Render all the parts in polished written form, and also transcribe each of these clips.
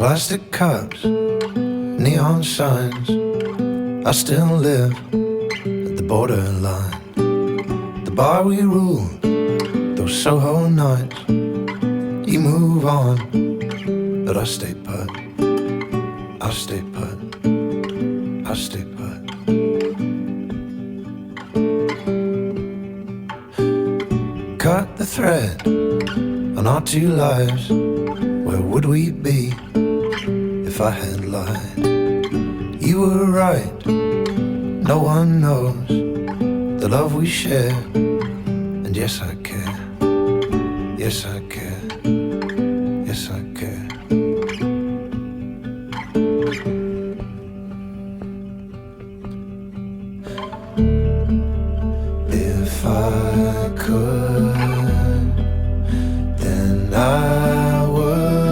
plastic cups, neon signs. I still live at the borderline. The bar we ruled, those Soho nights. You move on, but I stay put. I stay put. I stay put. Cut the thread on our two lives. Where would we be if I had lied? You were right, no one knows the love we share. And yes, I care. Yes, I care. Yes, I care. If I could, then I would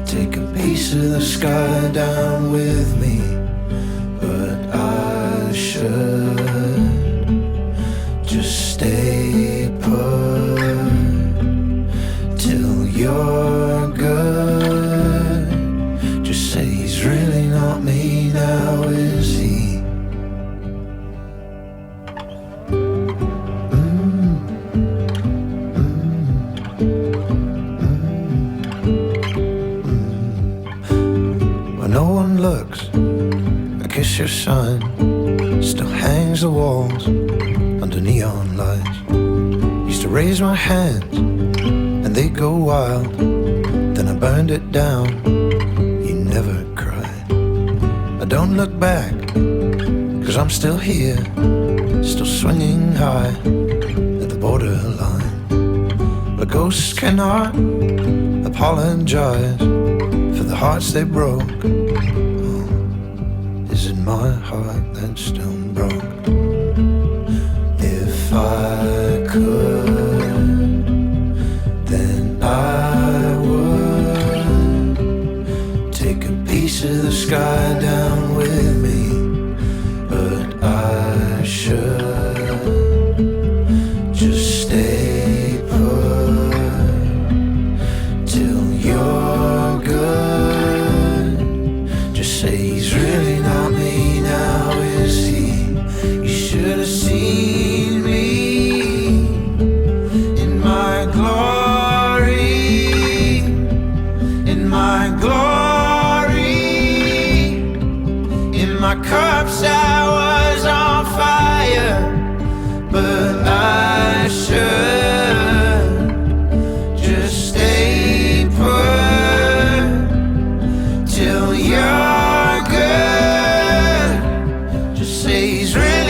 take a piece of the sky down with me, but I should just stay put till you're good. Just say he's really not me now, is he? No one looks, I guess your sign still hangs the walls under neon lights. Used to raise my hands and they go wild. Then I burned it down, you never cried. I don't look back, cause I'm still here, still swinging high at the borderline. But ghosts cannot apologize for the hearts they broke. Oh, is it my heart that's still broke? If I could, then I would take a piece of the sky down with me, but I should just stay put till you're good. Just say he's really not me now, is he? You should have seen me in my glory, in my glory. In my cups I was on fire, but I should just stay put till you're good. Just say he's ready.